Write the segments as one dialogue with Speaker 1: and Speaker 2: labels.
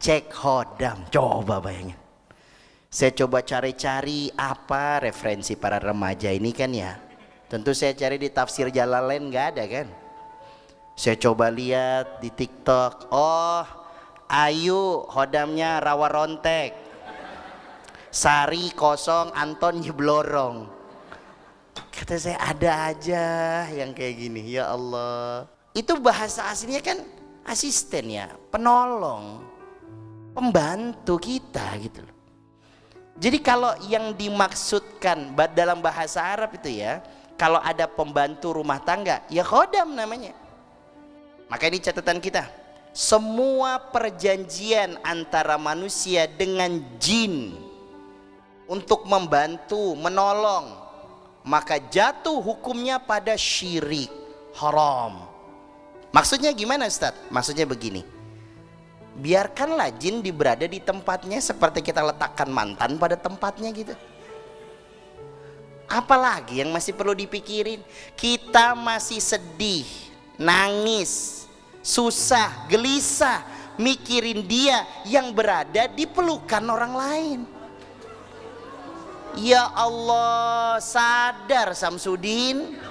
Speaker 1: cek khodam. Coba bayangin. Saya coba cari-cari apa referensi para remaja ini kan ya. Tentu saya cari di tafsir Jalalain nggak ada kan. Saya coba lihat di TikTok. Oh, Ayu khodamnya rawa rontek. Sari kosong, Anton jeblorong. Kata saya ada aja yang kayak gini. Ya Allah. Itu bahasa aslinya kan asisten ya, penolong, pembantu kita gitu loh. Jadi kalau yang dimaksudkan dalam bahasa Arab itu ya, kalau ada pembantu rumah tangga, ya khodam namanya. Maka ini catatan kita. Semua perjanjian antara manusia dengan jin untuk membantu, menolong, maka jatuh hukumnya pada syirik, haram. Maksudnya gimana Ustaz? Maksudnya begini. Biarkanlah jin berada di tempatnya seperti kita letakkan mantan pada tempatnya gitu. Apalagi yang masih perlu dipikirin? Kita masih sedih, nangis, susah, gelisah mikirin dia yang berada di pelukan orang lain. Ya Allah, sadar Samsudin.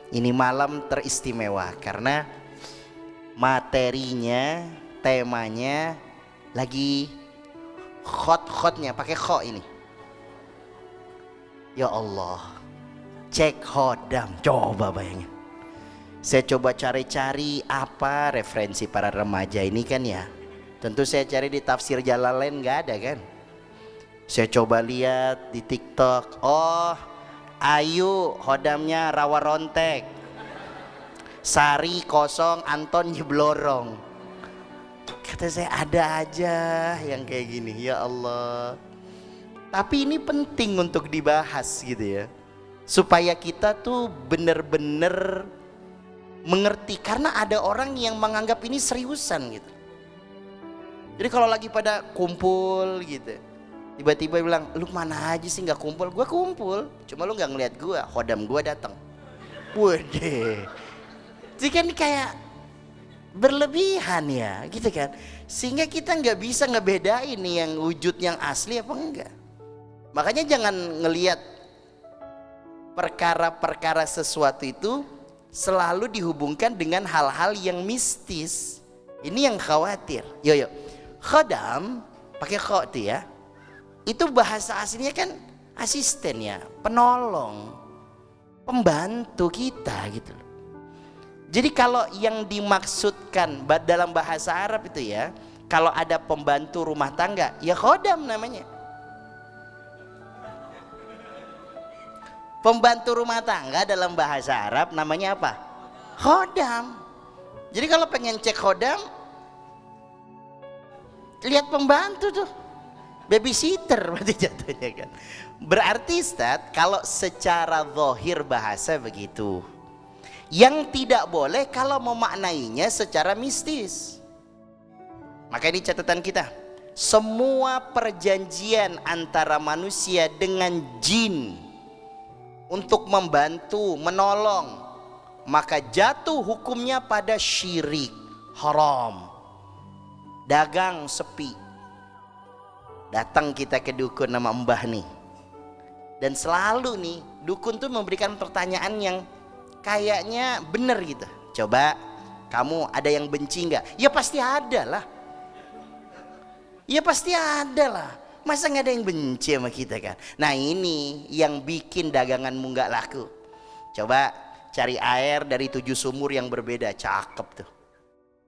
Speaker 1: Ini malam teristimewa karena materinya, temanya lagi hot-hotnya, pakai kho ini. Ya Allah, cek khodam. Coba bayangin. Saya coba cari-cari apa referensi para remaja ini kan ya. Tentu saya cari di tafsir Jalalain nggak ada kan. Saya coba lihat di TikTok. Oh, Ayu khodamnya rawa rontek. Sari kosong, Anton jeblorong. Kata saya ada aja yang kayak gini. Ya Allah. Tapi ini penting untuk dibahas gitu ya. Supaya kita tuh bener-bener mengerti. Karena ada orang yang menganggap ini seriusan gitu. Jadi kalau lagi pada kumpul gitu, tiba-tiba bilang, lu mana aja sih nggak kumpul? Gue kumpul, cuma lu nggak ngeliat gue. Khodam gue datang. Waduh, jadi kan kayak berlebihan ya, gitu kan? Sehingga kita nggak bisa ngebedain nih yang wujud yang asli apa enggak. Makanya jangan ngelihat perkara-perkara sesuatu itu selalu dihubungkan dengan hal-hal yang mistis. Ini yang khawatir. Yo, khodam pakai kho tuh ya. Itu bahasa aslinya kan asisten ya, penolong, pembantu kita gitu loh. Jadi kalau yang dimaksudkan dalam bahasa Arab itu ya, kalau ada pembantu rumah tangga, ya khodam namanya. Pembantu rumah tangga dalam bahasa Arab namanya apa? Khodam. Jadi kalau pengen cek khodam, lihat pembantu tuh. Babysitter berarti jatuhnya kan. Berarti Ustaz, kalau secara zahir bahasa begitu. Yang tidak boleh kalau memaknainya secara mistis. Maka ini catatan kita. Semua perjanjian antara manusia dengan jin untuk membantu, menolong, maka jatuh hukumnya pada syirik, haram. Dagang sepi. Datang kita ke dukun nama Mbah nih, dan selalu nih dukun tuh memberikan pertanyaan yang kayaknya bener gitu. Coba kamu ada yang benci nggak? Ya pasti ada lah. Ya pasti ada lah. Masa nggak ada yang benci sama kita kan? Nah ini yang bikin daganganmu nggak laku. Coba cari air dari 7 sumur yang berbeda, cakep tuh.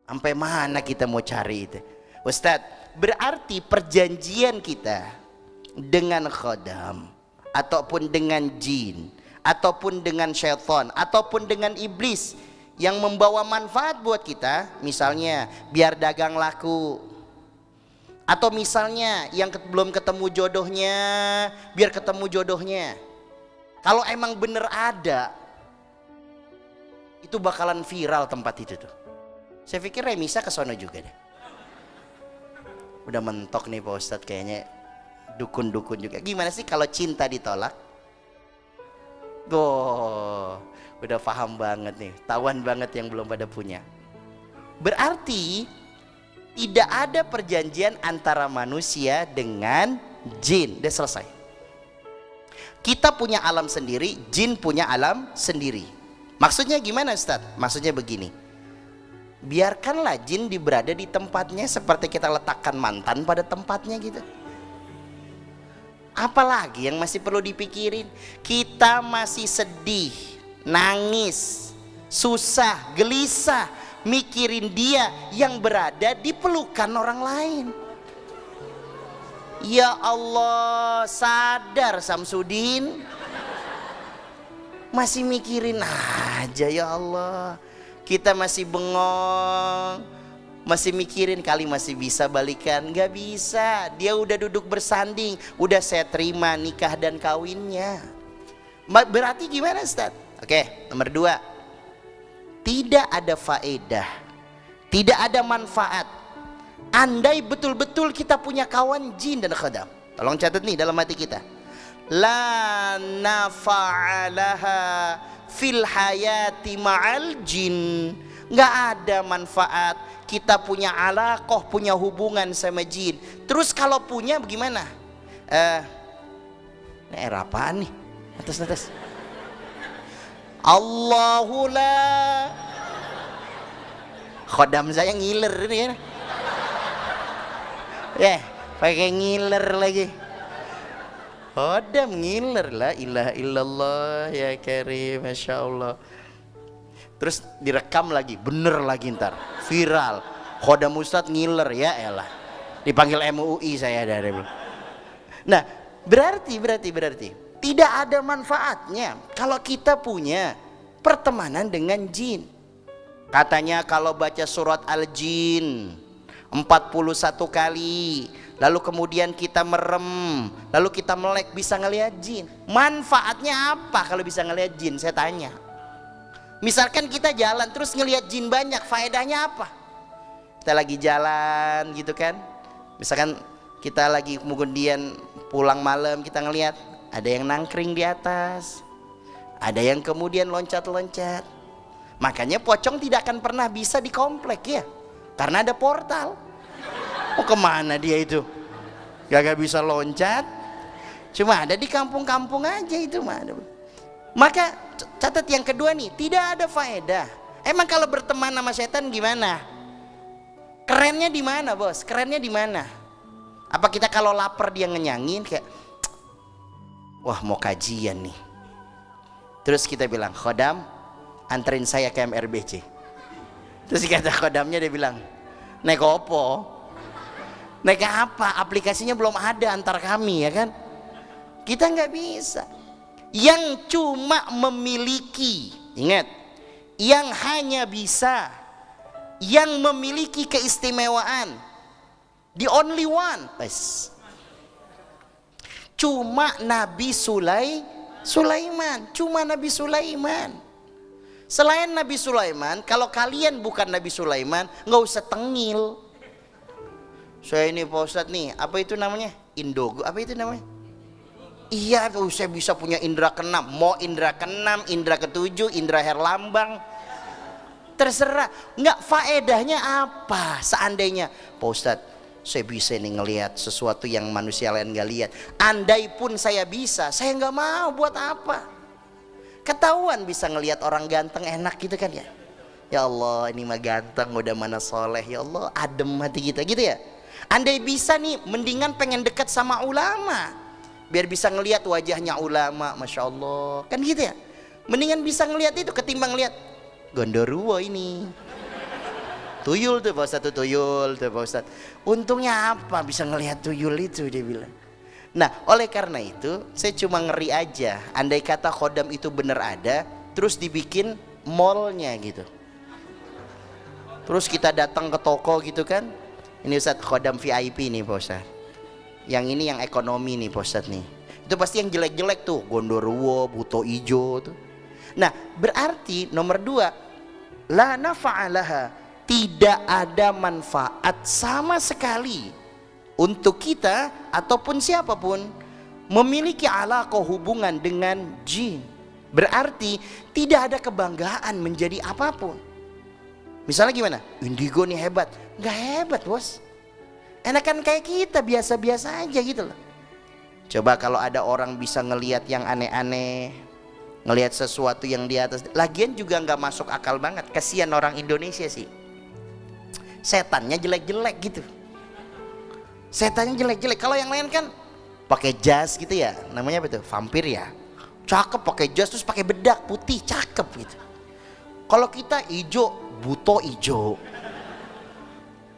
Speaker 1: Sampai mana kita mau cari itu? Ustadz, berarti perjanjian kita dengan khodam ataupun dengan jin ataupun dengan syaitan ataupun dengan iblis yang membawa manfaat buat kita, misalnya biar dagang laku, atau misalnya yang belum ketemu jodohnya biar ketemu jodohnya. Kalau emang bener ada, itu bakalan viral tempat itu tuh. Saya pikir Remisa ke sono juga deh. Udah mentok nih Pak Ustadz kayaknya, dukun-dukun juga. Gimana sih kalau cinta ditolak? Tuh, udah paham banget nih, tawan banget yang belum pada punya. Berarti tidak ada perjanjian antara manusia dengan jin. Udah selesai. Kita punya alam sendiri, jin punya alam sendiri. Maksudnya gimana Ustaz? Maksudnya begini, biarkanlah jin berada di tempatnya seperti kita letakkan mantan pada tempatnya gitu. Apalagi yang masih perlu dipikirin? Kita masih sedih, nangis, susah, gelisah mikirin dia yang berada di pelukan orang lain. Ya Allah, sadar Samsudin, masih mikirin aja. Ya Allah, kita masih bengong, masih mikirin kali masih bisa balikan. Gak bisa, dia udah duduk bersanding, udah saya terima nikah dan kawinnya. Berarti gimana Ustaz? Oke, nomor 2, tidak ada faedah, tidak ada manfaat andai betul-betul kita punya kawan jin dan khadam. Tolong catat nih dalam hati kita, la nafa'alaha fil hayati ma'al jin. Nggak ada manfaat kita punya alaqah, punya hubungan sama jin. Terus kalau punya bagaimana? Ini era apaan nih? Atas. Allahu la. Khodam saya ngiler ini ya. Pakai ngiler lagi. Khodam ngiler, la ilaha illallah ya karim, masya Allah. Terus direkam lagi, bener lagi ntar viral. Khodam Ustadz ngiler, ya elah. Dipanggil MUI saya dari. Nah, berarti tidak ada manfaatnya kalau kita punya pertemanan dengan jin. Katanya kalau baca surat Al-Jin 41 kali, lalu kemudian kita merem, lalu kita melek, bisa ngelihat jin. Manfaatnya apa kalau bisa ngelihat jin? Saya tanya. Misalkan kita jalan terus ngelihat jin banyak, faedahnya apa? Kita lagi jalan gitu kan, misalkan kita lagi kemudian pulang malam, kita ngelihat ada yang nangkring di atas, ada yang kemudian loncat-loncat. Makanya pocong tidak akan pernah bisa di komplek ya, karena ada portal. Oh kemana dia itu? Gak bisa loncat, cuma ada di kampung-kampung aja itu mah. Maka catat yang kedua nih, tidak ada faedah. Emang kalau berteman sama setan gimana? Kerennya di mana bos? Kerennya di mana? Apa kita kalau lapar dia ngenyangin kayak, wah mau kajian nih. Terus kita bilang, Khodam anterin saya ke MRBC. Terus kata khodamnya, dia bilang, naik opo? Naik apa? Aplikasinya belum ada antar kami ya kan? Kita nggak bisa. Yang cuma memiliki, ingat, yang hanya bisa, yang memiliki keistimewaan, the only one, cuma Nabi Sulaiman, cuma Nabi Sulaiman. Selain Nabi Sulaiman, kalau kalian bukan Nabi Sulaiman, nggak usah tengil. Saya ini Pak Ustadz nih, apa itu namanya? Indogo, apa itu namanya? Iya, saya bisa punya indera keenam. Mau indera keenam, indera ketujuh, indera herlambang, terserah. Nggak, faedahnya apa? Seandainya Pak Ustadz, saya bisa nih ngelihat sesuatu yang manusia lain nggak lihat. Andai pun saya bisa, saya nggak mau. Buat apa? Ketahuan bisa ngelihat orang ganteng enak gitu kan ya. Ya Allah, ini mah ganteng, udah mana soleh. Ya Allah, adem hati kita gitu ya. Andai bisa nih, mendingan pengen dekat sama ulama, biar bisa ngelihat wajahnya ulama, masya Allah, kan gitu ya. Mendingan bisa ngelihat itu ketimbang lihat gondoruo ini. Tuyul tuh Pak Ustadz, tuh tuyul tuh Pak Ustadz. Untungnya apa bisa ngelihat tuyul itu, dia bilang. Nah, oleh karena itu saya cuma ngeri aja, andai kata khodam itu bener ada, terus dibikin mallnya gitu. Terus kita datang ke toko gitu kan, ini Ustadz khodam VIP nih Pak Ustadz, yang ini yang ekonomi nih Pak Ustadz nih. Itu pasti yang jelek-jelek tuh, gondoruo, buto ijo tuh. Nah, berarti nomor 2, la nafa'alaha, tidak ada manfaat sama sekali untuk kita ataupun siapapun memiliki alaqah hubungan dengan jin. Berarti tidak ada kebanggaan menjadi apapun. Misalnya gimana? Indigo nih hebat. Nggak hebat bos. Enakan kayak kita biasa-biasa aja gitu loh. Coba kalau ada orang bisa ngelihat yang aneh-aneh, ngelihat sesuatu yang di atas. Lagian juga nggak masuk akal banget. Kasihan orang Indonesia sih. Setannya jelek-jelek gitu. Setannya jelek-jelek. Kalau yang lain kan pakai jas gitu ya. Namanya apa tuh? Vampir ya. Cakep pakai jas terus pakai bedak putih, cakep gitu. Kalau kita hijau, buto hijau.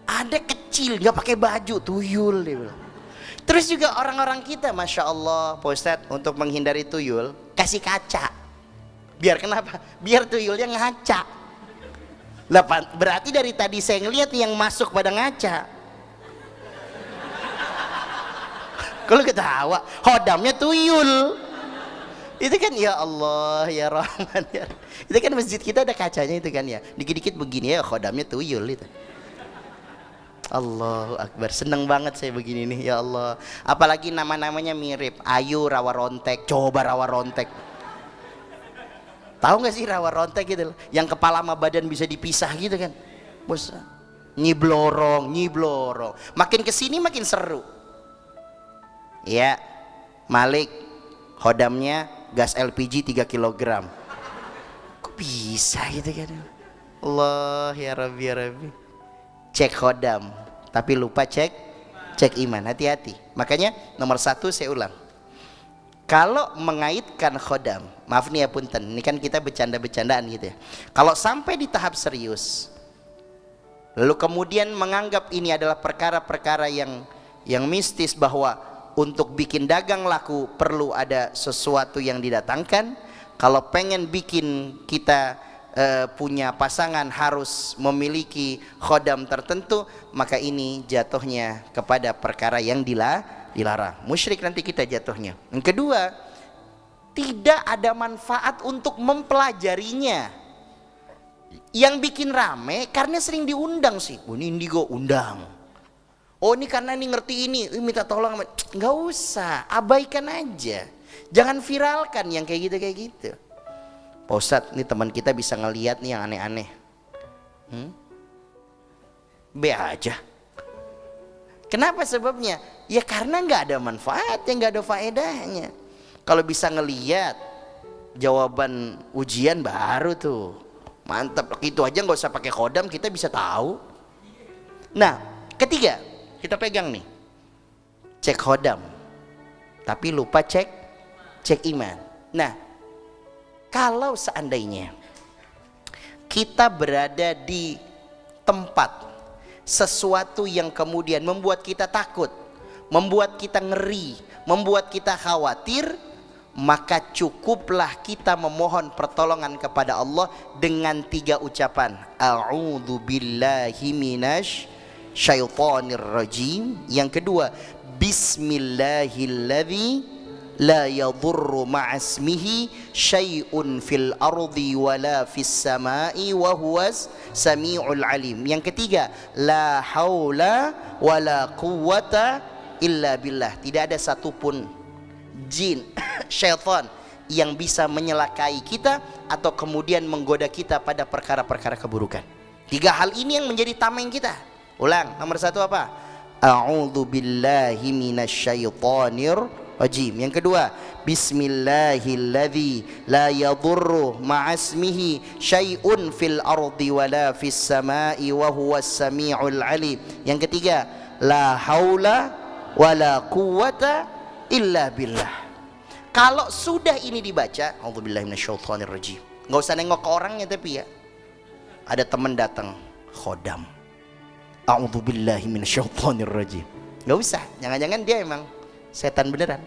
Speaker 1: Ada kecil nggak pakai baju, tuyul dia bilang. Terus juga orang-orang kita, masya Allah, Pak Ustadz, untuk menghindari tuyul kasih kaca. Biar kenapa? Biar tuyulnya ngaca. Lah, berarti dari tadi saya ngelihat yang masuk pada ngaca. Kalau ketawa, hodamnya tuyul. Itu kan ya Allah ya Rahman ya. Itu kan masjid kita ada kacanya itu kan ya. Dikit-dikit begini ya khodamnya tuyul itu. Allahu Akbar, seneng banget saya begini nih ya Allah. Apalagi nama-namanya mirip. Ayu Rawa Rontek, coba Rawa Rontek. Tahu nggak sih Rawa Rontek gitu loh, yang kepala sama badan bisa dipisah gitu kan. Bos, nyiblorong, nyiblorong. Makin kesini makin seru. Ya, Malik, hodamnya gas LPG 3 kg. Kok bisa gitu kan? Allah ya Rabbi ya Rabbi. Cek hodam, tapi lupa cek iman. Hati-hati. Makanya nomor 1 saya ulang. Kalau mengaitkan khodam, maaf nih ya punten, ini kan kita bercanda-bercandaan gitu ya. Kalau sampai di tahap serius, lalu kemudian menganggap ini adalah perkara-perkara yang mistis, bahwa untuk bikin dagang laku perlu ada sesuatu yang didatangkan. Kalau pengen bikin kita punya pasangan harus memiliki khodam tertentu, maka ini jatuhnya kepada perkara yang dilarang. Musyrik nanti kita jatuhnya. Yang kedua, tidak ada manfaat untuk mempelajarinya. Yang bikin rame karena sering diundang sih. Oh, ini indigo, undang. Oh, ini karena ini ngerti ini, minta tolong. Nggak usah, abaikan aja. Jangan viralkan yang kayak gitu. Pak Ustadz, ini teman kita bisa ngelihat nih yang aneh-aneh. Be aja. Kenapa sebabnya? Ya karena nggak ada manfaatnya, nggak ada faedahnya. Kalau bisa ngelihat jawaban ujian baru tuh mantap. Itu aja nggak usah pakai khodam, kita bisa tahu. Nah, ketiga, kita pegang nih, cek khodam, tapi lupa cek iman. Nah, kalau seandainya kita berada di tempat sesuatu yang kemudian membuat kita takut, membuat kita ngeri, membuat kita khawatir, maka cukuplah kita memohon pertolongan kepada Allah dengan 3 ucapan. A'udzu billahi minasy syaitonir rajim. Yang kedua, bismillahilladzi la yadurru ma'asmihi syai'un fil ardi wala fis sama'i wa huwas sami'ul alim. Yang ketiga, la haula wala quwwata illa billah. Tidak ada satupun jin, syaitan yang bisa menyelakai kita atau kemudian menggoda kita pada perkara-perkara keburukan. 3 hal ini yang menjadi tameng kita. Ulang, nomor 1 apa? A'udzu billahi minasyaitonir rajim. Yang kedua, bismillahilladzi la yadurru ma'asmihi syai'un fil ardi wala fis sama'i wa huwas sami'ul alim. Yang ketiga, la haula wala quwwata illa billah. Kalau sudah ini dibaca, auzubillahi minasyaitonir rajim, nggak usah nengok ke orangnya, tapi ya ada teman datang, khodam, auzubillahi minasyaitonir rajim, nggak usah, jangan-jangan dia emang setan beneran.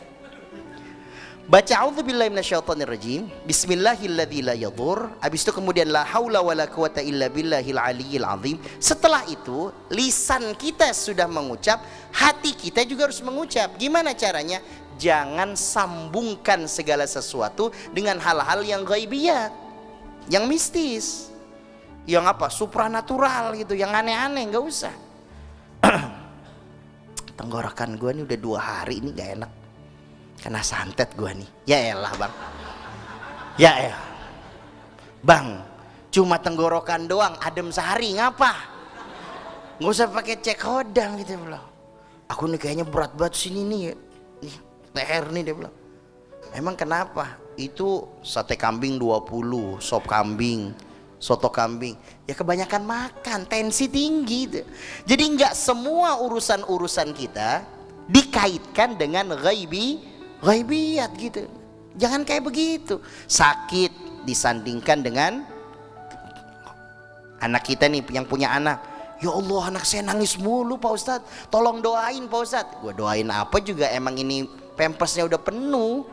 Speaker 1: Baca auzubillahi minasyaitonir rajim, bismillahilladzi la yadur, habis itu kemudian la haula wala quwata illa billahil aliyyil azim. Setelah itu lisan kita sudah mengucap, hati kita juga harus mengucap. Gimana caranya? Jangan sambungkan segala sesuatu dengan hal-hal yang ghaibiyat, yang mistis, yang apa, supranatural gitu, yang aneh-aneh, nggak usah. Tenggorokan gue nih udah 2 hari ini nggak enak, kena santet gue nih. Ya elah bang, Ya, bang, cuma tenggorokan doang, adem sehari ngapa? Nggak usah pakai cek hodam gitu bilang. Aku nih kayaknya berat banget sini nih, leher nih, dia bilang. Emang kenapa? Itu sate kambing 20, sop kambing, soto kambing. Ya kebanyakan makan, tensi tinggi gitu. Jadi nggak semua urusan-urusan kita dikaitkan dengan ghaibiyat gitu. Jangan kayak begitu. Sakit disandingkan dengan anak kita nih yang punya anak. Ya Allah, anak saya nangis mulu Pak Ustadz, tolong doain Pak Ustadz. Gua doain apa juga, emang ini pampersnya udah penuh.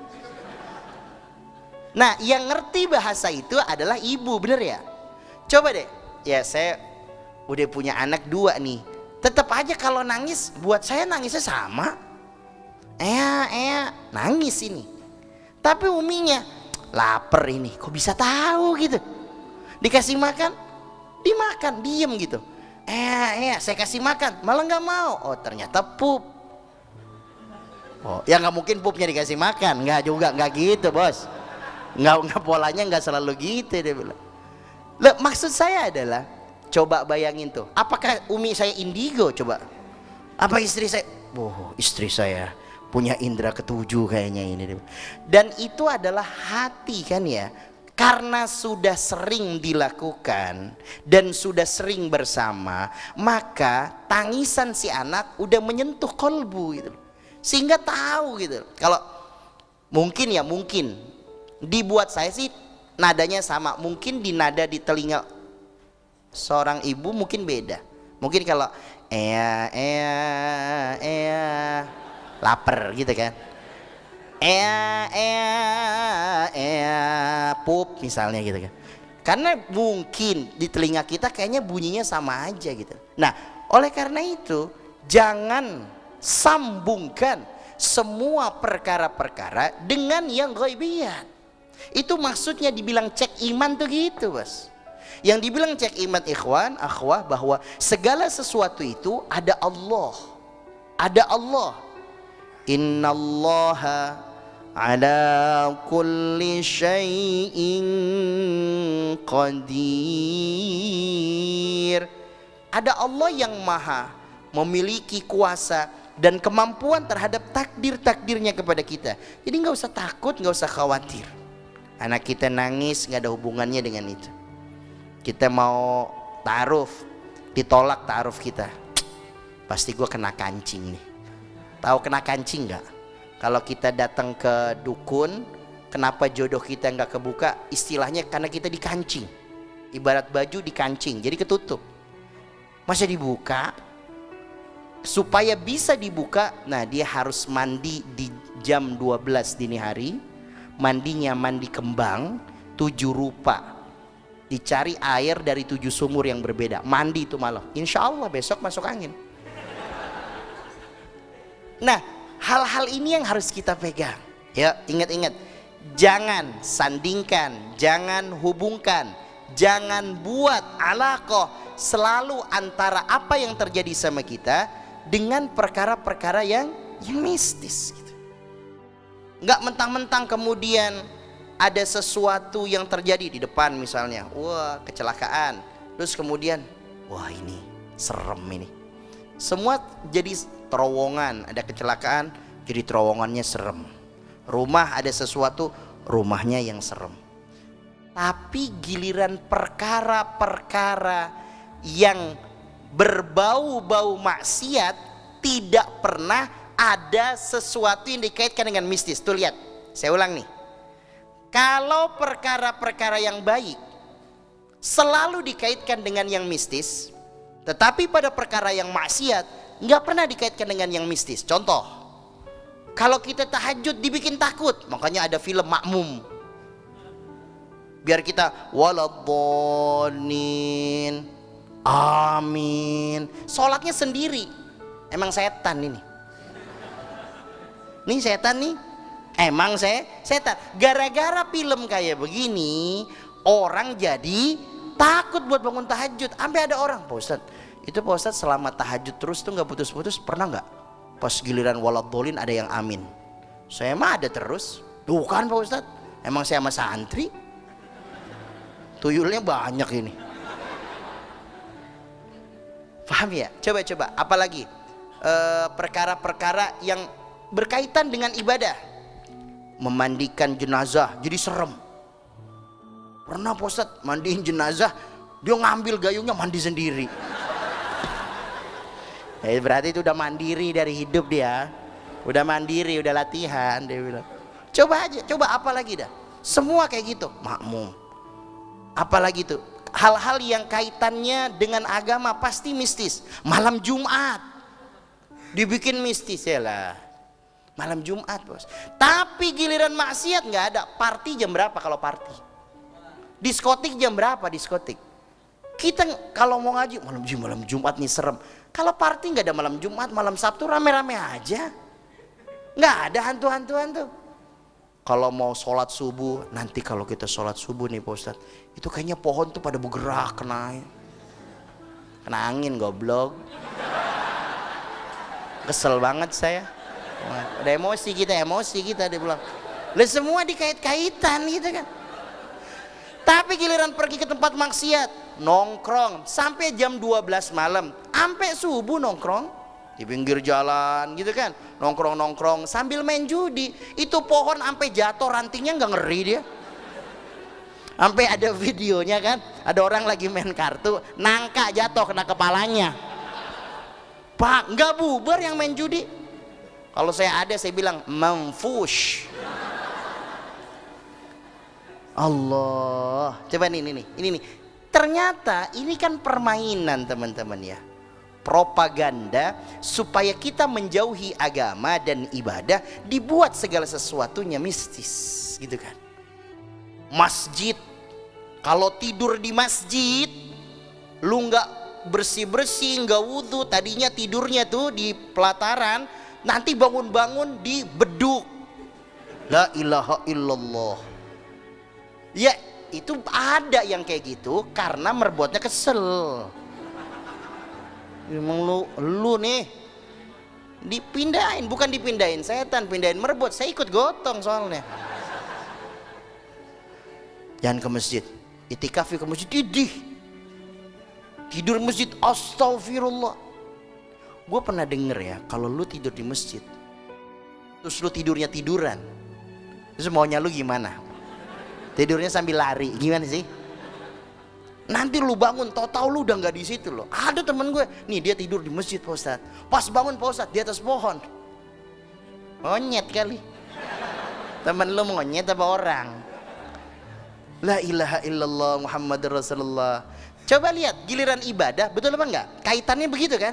Speaker 1: Nah, yang ngerti bahasa itu adalah ibu, bener ya? Coba deh, ya saya udah punya anak 2 nih, tetap aja kalau nangis, buat saya nangisnya sama. Nangis ini. Tapi uminya, lapar ini, kok bisa tahu gitu? Dikasih makan, dimakan, diem gitu. Saya kasih makan, malah nggak mau. Oh ternyata pup. Oh ya nggak mungkin pupnya dikasih makan, nggak juga, nggak gitu bos. Nggak polanya nggak selalu gitu dia bilang. Loh, maksud saya adalah, coba bayangin tuh, apakah umi saya indigo coba? Apa istri saya? Istri saya punya indera ketujuh kayaknya ini. Dan itu adalah hati kan ya. Karena sudah sering dilakukan dan sudah sering bersama, maka tangisan si anak udah menyentuh kolbu gitu, sehingga tahu gitu. Kalau mungkin dibuat saya sih nadanya sama, mungkin di nada di telinga seorang ibu mungkin beda. Mungkin kalau lapar gitu kan, pup misalnya gitu kan, karena mungkin di telinga kita kayaknya bunyinya sama aja gitu. Nah oleh karena itu jangan sambungkan semua perkara-perkara dengan yang ghaibiyat. Itu maksudnya dibilang cek iman tuh gitu bos. Yang dibilang cek iman ikhwan akhwah, bahwa segala sesuatu itu ada Allah, innallaha ala kulli syai'in qadir. Ada Allah yang maha memiliki kuasa dan kemampuan terhadap takdir-takdirnya kepada kita. Jadi nggak usah takut, nggak usah khawatir. Anak kita nangis nggak ada hubungannya dengan itu. Kita mau ta'aruf, ditolak ta'aruf kita, pasti gue kena kancing nih. Tahu kena kancing nggak? Kalau kita datang ke dukun, kenapa jodoh kita nggak kebuka? Istilahnya karena kita dikancing. Ibarat baju dikancing, jadi ketutup. Masa dibuka? Supaya bisa dibuka, nah dia harus mandi di jam 12 dini hari. Mandinya mandi kembang 7 rupa. Dicari air dari 7 sumur yang berbeda. Mandi itu malah. Insya Allah besok masuk angin. Nah, hal-hal ini yang harus kita pegang. Ya, ingat-ingat. Jangan sandingkan, jangan hubungkan, jangan buat alaqah selalu antara apa yang terjadi sama kita dengan perkara-perkara yang mistis gitu. Nggak mentang-mentang kemudian ada sesuatu yang terjadi di depan misalnya, wah kecelakaan, terus kemudian wah ini serem ini. Semua jadi terowongan, ada kecelakaan jadi terowongannya serem. Rumah ada sesuatu, rumahnya yang serem. Tapi giliran perkara-perkara yang berbau-bau maksiat, tidak pernah ada sesuatu yang dikaitkan dengan mistis. Tuh lihat, saya ulang nih. Kalau perkara-perkara yang baik selalu dikaitkan dengan yang mistis, tetapi pada perkara yang maksiat nggak pernah dikaitkan dengan yang mistis. Contoh, kalau kita tahajud dibikin takut, makanya ada film Makmum. Biar kita waladhdallin, amin. Sholatnya sendiri. Emang setan ini. Nih setan nih. Emang setan. Gara-gara film kayak begini, orang jadi takut buat bangun tahajud. Sampai ada orang, Pak Ustadz, itu Pak Ustadz selama tahajud terus tuh nggak putus-putus, pernah nggak? Pas giliran waladhdallin ada yang amin. Saya mah ada terus. Tuh kan Pak Ustadz, Emang saya sama santri? Tuyulnya banyak ini. Paham ya? Coba-coba, apalagi perkara-perkara yang berkaitan dengan ibadah. Memandikan jenazah jadi serem. Pernah Pak Ustadz mandiin jenazah, dia ngambil gayungnya mandi sendiri. Berarti itu udah mandiri dari hidup dia. Udah mandiri, udah latihan, dia bilang. Coba aja, coba apa lagi dah? Semua kayak gitu, makmum. Apalagi tuh hal-hal yang kaitannya dengan agama pasti mistis. Malam Jumat dibikin mistis ya lah. Malam Jumat bos. Tapi giliran maksiat nggak ada. Party jam berapa kalau party? Diskotik jam berapa diskotik? Kita kalau mau ngaji malam Jumat nih serem. Kalau party nggak ada malam Jumat, malam Sabtu rame-rame aja. Nggak ada hantu-hantuan tuh. Kalau mau sholat subuh, nanti kalau kita sholat subuh nih Pak Ustadz, itu kayaknya pohon tuh pada bergerak kena angin goblok. Kesel banget saya. Ada emosi kita dia bilang. Lah semua dikait-kaitan gitu kan. Tapi giliran pergi ke tempat maksiat, nongkrong sampai jam 12 malam, sampai subuh nongkrong di pinggir jalan gitu kan, nongkrong sambil main judi. Itu pohon sampai jatuh rantingnya nggak ngeri dia. Sampai ada videonya kan, ada orang lagi main kartu, nangka jatuh kena kepalanya. Pak, nggak bubar yang main judi. Kalau saya ada, saya bilang memfush. Allah, coba ini nih. Ternyata ini kan permainan teman-teman ya. Propaganda supaya kita menjauhi agama dan ibadah, dibuat segala sesuatunya mistis gitu kan. Masjid, kalau tidur di masjid lu nggak bersih-bersih, nggak wudhu, tadinya tidurnya tuh di pelataran, nanti bangun-bangun di beduk. La ilaha illallah. Ya itu ada yang kayak gitu karena merbuatnya kesel. Emang lu nih dipindahin, bukan dipindahin setan, pindahin merbot. Saya ikut gotong soalnya. Jangan ke masjid, itikaf ke masjid, tidur masjid, astagfirullah. Gue pernah denger ya, kalau lu tidur di masjid terus lu tidurnya tiduran, terus maunya lu gimana? Tidurnya sambil lari, gimana sih? Nanti lu bangun, tahu lu udah nggak di situ loh. Ada temen gue, nih dia tidur di masjid Pak Ustadz. Pas bangun Pak Ustadz di atas pohon. Monyet kali. Temen lu monyet apa orang? La ilaha illallah Muhammadur Rasulullah. Coba lihat giliran ibadah, betul apa enggak? Kaitannya begitu kan?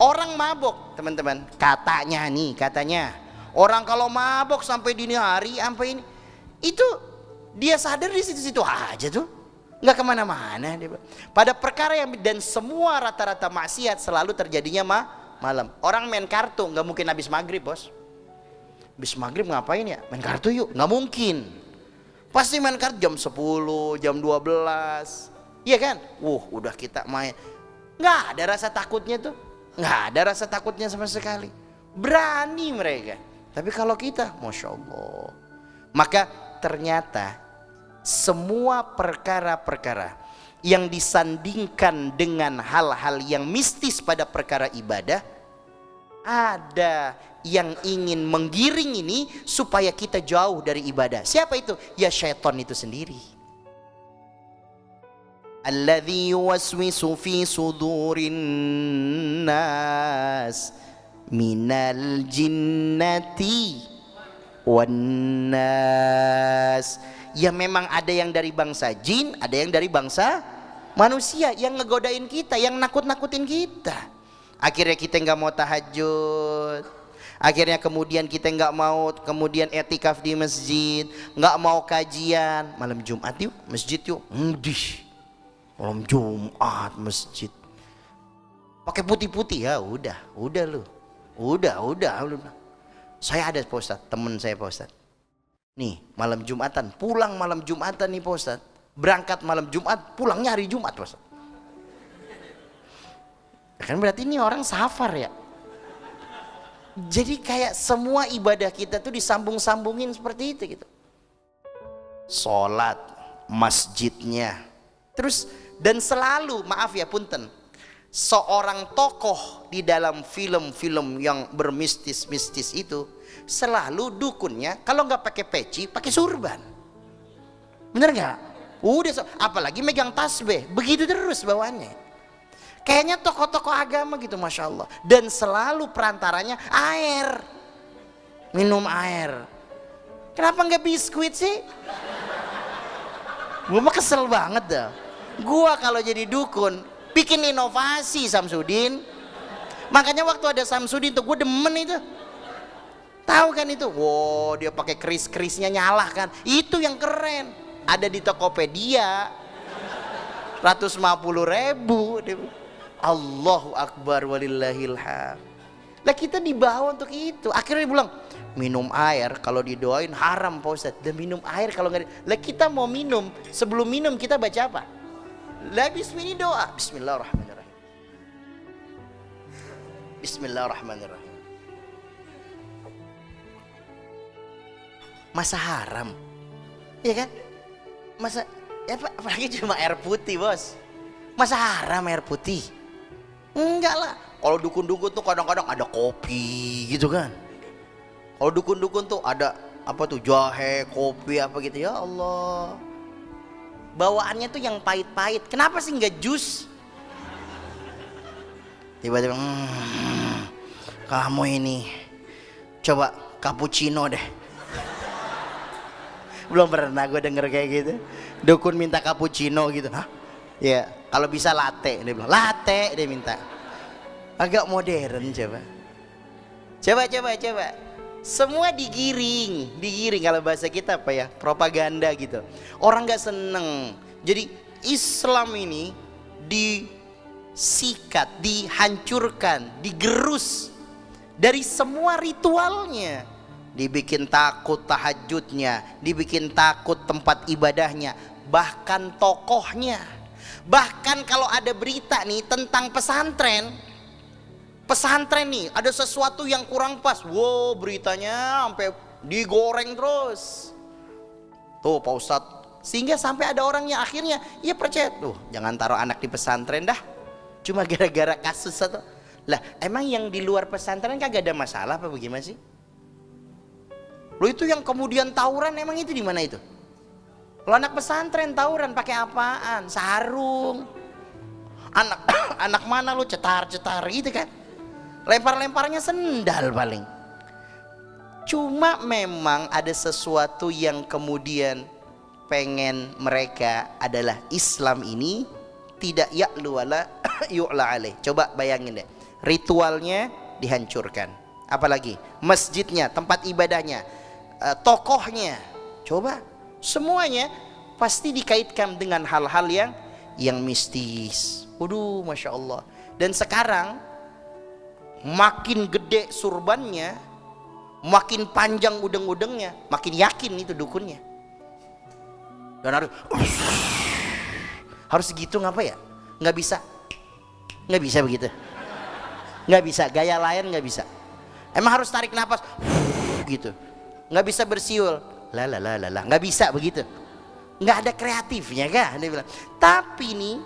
Speaker 1: Orang mabok teman-teman, katanya orang kalau mabok sampai dini hari, sampai ini, itu dia sadar di situ-situ aja tuh. Nggak kemana-mana dia. Pada perkara yang dan semua rata-rata maksiat selalu terjadinya malam. Orang main kartu nggak mungkin habis maghrib bos. Habis maghrib ngapain ya? Main kartu yuk, nggak mungkin. Pasti main kartu jam 10, jam 12. Iya kan? Udah kita main. Nggak ada rasa takutnya tuh. Nggak ada rasa takutnya sama sekali. Berani mereka. Tapi kalau kita, Masya Allah. Maka ternyata semua perkara-perkara yang disandingkan dengan hal-hal yang mistis pada perkara ibadah, ada yang ingin menggiring ini supaya kita jauh dari ibadah. Siapa itu? Ya syaitan itu sendiri. Alladzi yuwaswisu fi sudurin nas minal jinnati wan nas. Ya memang ada yang dari bangsa jin, ada yang dari bangsa manusia yang ngegodain kita, yang nakut-nakutin kita. Akhirnya kita nggak mau tahajud, akhirnya kemudian kita nggak mau kemudian etikaf di masjid, nggak mau kajian. Malam Jumat yuk masjid yuk, malam Jumat masjid pakai putih-putih ya, udah lu. Saya ada Pak Ustadz, temen saya Pak Ustadz. Nih malam Jumatan, pulang malam Jumatan nih Pak Ustadz. Berangkat malam Jumat, pulangnya hari Jumat Pak Ustadz. Kan berarti ini orang safar ya. Jadi kayak semua ibadah kita tuh disambung-sambungin seperti itu gitu. sholat, masjidnya. Terus dan selalu, maaf ya punten, seorang tokoh di dalam film-film yang bermistis-mistis itu selalu dukunnya kalau nggak pakai peci, pakai surban. Bener nggak? Udah, apalagi megang tasbih, begitu terus bawaannya. Kayaknya tokoh-tokoh agama gitu, masya Allah. Dan selalu perantaranya air, minum air. Kenapa nggak biskuit sih? Gue mah kesel banget dah. Gue kalau jadi dukun bikin inovasi Samsudin. Makanya waktu ada Samsudin tuh gue demen itu. Tahu kan itu? Wow, dia pakai keris-kerisnya nyala kan. Itu yang keren. Ada di Tokopedia. 150.000. Allahu Akbar walillahil hamd. Lah kita dibawa untuk itu. Akhirnya dia bilang, minum air kalau didoain haram Pak Ustadz. Dan minum air kalau nggak. Lah kita mau minum, sebelum minum kita baca apa? Lah bismillah doa. Bismillahirrahmanirrahim. Bismillahirrahmanirrahim. Masa haram? Iya kan? Masa ya, apalagi cuma air putih, Bos. Masa haram air putih? Enggak lah. Kalau dukun-dukun tuh kadang-kadang ada kopi gitu kan. Kalau dukun-dukun tuh ada apa tuh, jahe, kopi apa gitu. Ya Allah, bawaannya tuh yang pahit-pahit. Kenapa sih nggak jus? Tiba-tiba kamu ini coba cappuccino deh. Belum pernah gue denger kayak gitu. Dukun minta cappuccino gitu. Hah? Ya, kalau bisa latte, dia bilang latte, dia minta. Agak modern coba. Coba. Semua digiring kalau bahasa kita apa ya? Propaganda gitu. Orang nggak seneng. Jadi Islam ini disikat, dihancurkan, digerus dari semua ritualnya. Dibikin takut tahajudnya, dibikin takut tempat ibadahnya, bahkan tokohnya. Bahkan kalau ada berita nih tentang pesantren nih ada sesuatu yang kurang pas, wow, beritanya sampai digoreng terus tuh Pak Ustadz, sehingga sampai ada orang yang akhirnya ya percaya, tuh jangan taruh anak di pesantren dah, cuma gara-gara kasus satu. Lah emang yang di luar pesantren kagak ada masalah apa bagaimana sih? Lo itu yang kemudian tawuran emang itu di mana itu? Kalau anak pesantren tawuran pakai apaan? Sarung. Anak mana lu cetar-cetar gitu kan? Lempar-lemparnya sendal paling. Cuma memang ada sesuatu yang kemudian pengen mereka adalah Islam ini tidak ya'lu wala yu'la alaih. Coba bayangin deh, ritualnya dihancurkan. Apalagi masjidnya, tempat ibadahnya, tokohnya. Coba semuanya pasti dikaitkan dengan hal-hal yang mistis. Waduh, masya Allah. Dan sekarang makin gede surbannya, makin panjang udeng-udengnya, makin yakin itu dukunnya. Dan harus gitu ngapa ya? Nggak bisa begitu. Nggak bisa, gaya lain nggak bisa. Emang harus tarik nafas gitu. Nggak bisa bersiul. Nggak bisa begitu, nggak ada kreatifnya kan dia bilang. Tapi nih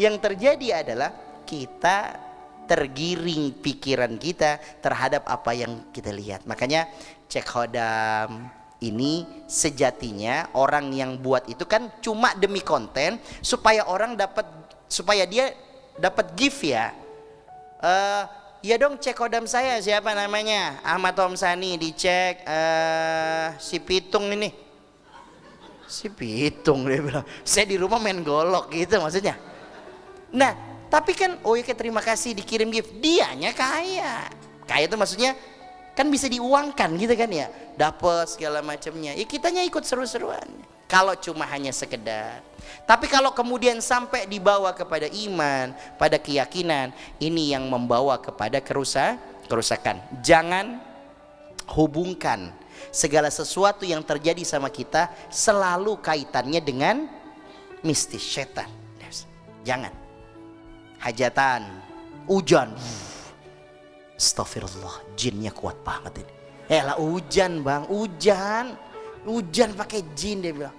Speaker 1: yang terjadi adalah kita tergiring pikiran kita terhadap apa yang kita lihat. Makanya Cek Khodam ini sejatinya orang yang buat itu kan cuma demi konten supaya orang dapat, supaya dia dapat gift ya. Ya dong, cek kodam saya siapa namanya, Ahmad Tomsani, dicek si Pitung ini. Si Pitung dia bilang, saya di rumah main golok gitu maksudnya. Nah tapi kan oh ya terima kasih dikirim gift, dianya kaya itu maksudnya kan bisa diuangkan gitu kan ya, dapat segala macamnya. Ya kitanya ikut seru-seruan kalau cuma hanya sekedar. Tapi kalau kemudian sampai dibawa kepada iman, pada keyakinan, ini yang membawa kepada kerusakan. Jangan hubungkan segala sesuatu yang terjadi sama kita selalu kaitannya dengan mistis, setan. Jangan. Hajatan, hujan, astagfirullah, jinnya kuat banget ini. Lah hujan bang, hujan pakai jin dia bilang.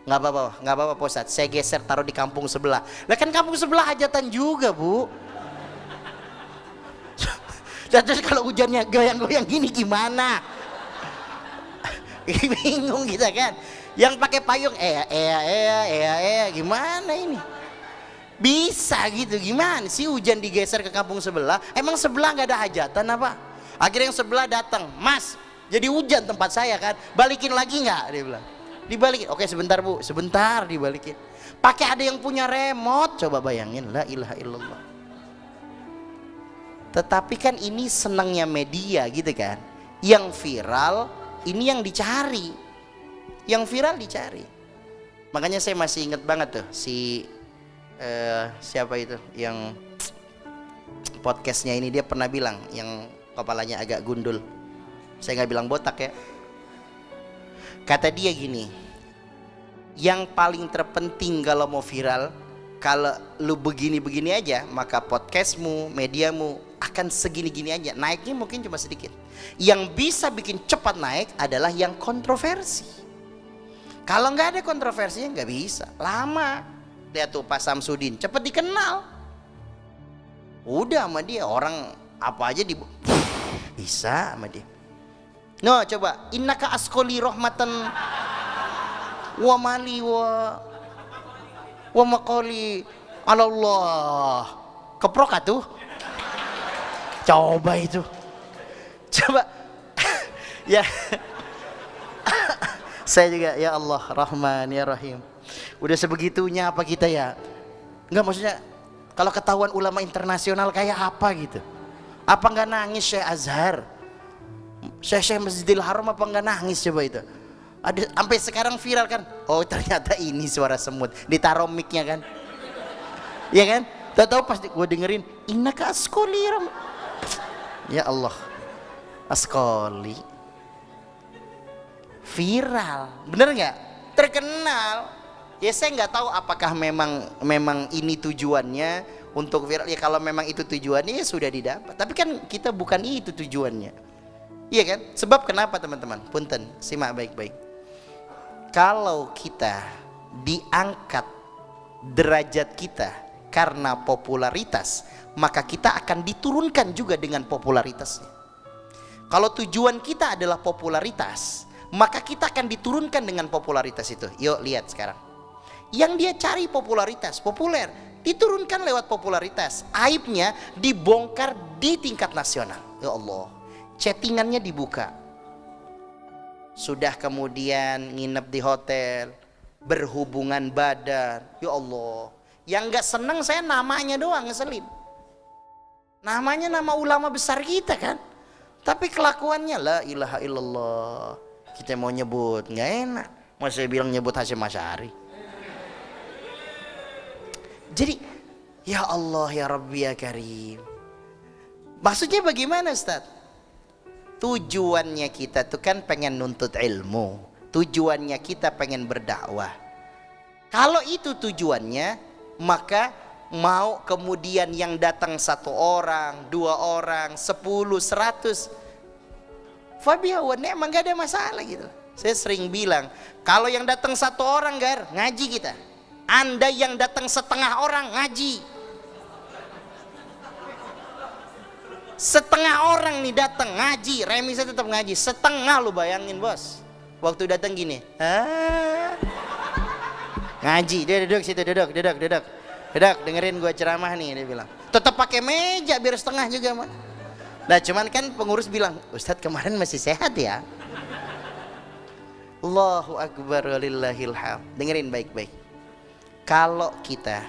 Speaker 1: nggak apa-apa Pak Ustadz, saya geser taruh di kampung sebelah. Lah kan kampung sebelah hajatan juga Bu. Dan terus kalau hujannya goyang-goyang gini gimana? Bingung kita kan. Yang pakai payung gimana ini? Bisa gitu, gimana sih hujan digeser ke kampung sebelah? Emang sebelah nggak ada hajatan apa? Akhirnya yang sebelah datang, Mas, jadi hujan tempat saya kan, balikin lagi nggak? Dia bilang, dibalikin. Oke sebentar Bu, sebentar dibalikin. Pakai ada yang punya remote, coba bayangin, la ilaha illallah. Tetapi kan ini senangnya media gitu kan, yang viral ini yang dicari, yang viral dicari. Makanya saya masih ingat banget tuh si siapa itu yang podcastnya ini, dia pernah bilang, yang kepalanya agak gundul, saya nggak bilang botak ya, kata dia gini, yang paling terpenting kalau mau viral, kalau lu begini-begini aja, maka podcastmu, mediamu akan segini-gini aja, naiknya mungkin cuma sedikit. Yang bisa bikin cepat naik adalah yang kontroversi. Kalau nggak ada kontroversinya nggak bisa, lama. Lihat tuh Pak Samsudin, cepet dikenal. Udah sama dia, orang apa aja bisa sama dia. No, coba innaka askoli rahmatan wa mali wa maqali ala Allah. Keprok atuh. Coba itu. Coba. Ya. Saya juga, ya Allah Rahman ya Rahim. Udah sebegitunya apa kita ya? Enggak, maksudnya kalau ketahuan ulama internasional kayak apa gitu. Apa enggak nangis Syekh Azhar? Syekh Masjidil Haram apa enggak nangis coba itu? Ada sampai sekarang viral kan? Oh ternyata ini suara semut. Ditaruh mic-nya kan? Iya kan? Tahu pas gue dengerin innaka askoli. Ya Allah. Askoli. Viral. Bener nggak? Terkenal. Ya saya nggak tahu apakah memang ini tujuannya untuk viral. Ya kalau memang itu tujuannya ya sudah didapat. Tapi kan kita bukan itu tujuannya. Iya kan? Sebab kenapa teman-teman? Punten, simak baik-baik. Kalau kita diangkat derajat kita karena popularitas, maka kita akan diturunkan juga dengan popularitasnya. Kalau tujuan kita adalah popularitas, maka kita akan diturunkan dengan popularitas itu. Yuk lihat sekarang. Yang dia cari popularitas, populer, diturunkan lewat popularitas. Aibnya dibongkar di tingkat nasional. Ya Allah, chattingannya dibuka. Sudah kemudian nginep di hotel, berhubungan badan. Ya Allah, yang gak seneng saya namanya doang ngeselin. Namanya nama ulama besar kita kan, tapi kelakuannya la ilaha illallah. Kita mau nyebut nggak enak, mau saya bilang nyebut Hasyim Asy'ari. Jadi ya Allah ya Rabbi ya Karim, maksudnya bagaimana Ustaz? Tujuannya kita tuh kan pengen nuntut ilmu, tujuannya kita pengen berdakwah. Kalau itu tujuannya, maka mau kemudian yang datang 1 orang, 2 orang, 10, 100, fabiha wa ni'mah, gak ada masalah gitu. Saya sering bilang, kalau yang datang 1 orang Gar, ngaji kita. Anda yang datang 1/2 orang ngaji. 1/2 orang nih datang ngaji, remisnya tetap ngaji. 1/2 lu bayangin bos. Waktu datang gini, ngaji, dia duduk situ, duduk, dengerin gua ceramah nih, dia bilang. Tetap pakai meja biar 1/2 juga mah. Nah cuman kan pengurus bilang, Ustadz kemarin masih sehat ya. Allahu Akbar walillahil hamd. Dengerin baik-baik. Kalau kita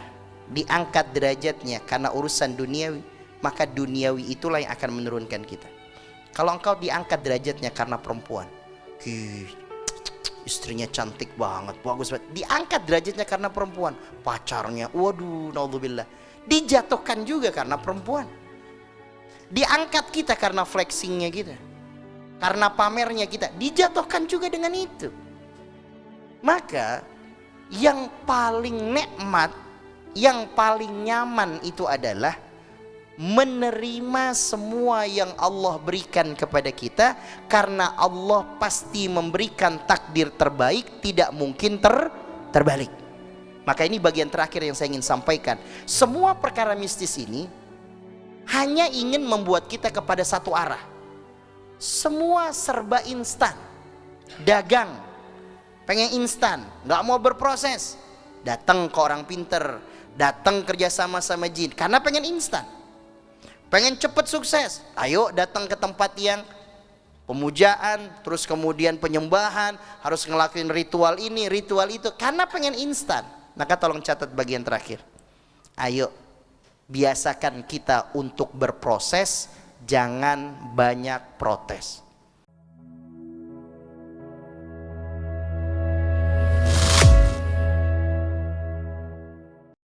Speaker 1: diangkat derajatnya karena urusan duniawi, maka duniawi itulah yang akan menurunkan kita. Kalau engkau diangkat derajatnya karena perempuan, istrinya cantik banget, bagus banget, diangkat derajatnya karena perempuan, pacarnya, waduh, naudzubillah, dijatuhkan juga karena perempuan. Diangkat kita karena flexingnya kita, karena pamernya kita, dijatuhkan juga dengan itu. Maka yang paling nikmat, yang paling nyaman itu adalah menerima semua yang Allah berikan kepada kita, karena Allah pasti memberikan takdir terbaik, tidak mungkin terbalik. Maka ini bagian terakhir yang saya ingin sampaikan. Semua perkara mistis ini hanya ingin membuat kita kepada satu arah. Semua serba instan. Dagang, pengen instan, nggak mau berproses. Datang ke orang pinter, datang kerjasama sama jin, karena pengen instan. Pengen cepet sukses, ayo datang ke tempat yang pemujaan, terus kemudian penyembahan, harus ngelakuin ritual ini, ritual itu, karena pengen instan. Maka tolong catat bagian terakhir. Ayo, biasakan kita untuk berproses, jangan banyak protes.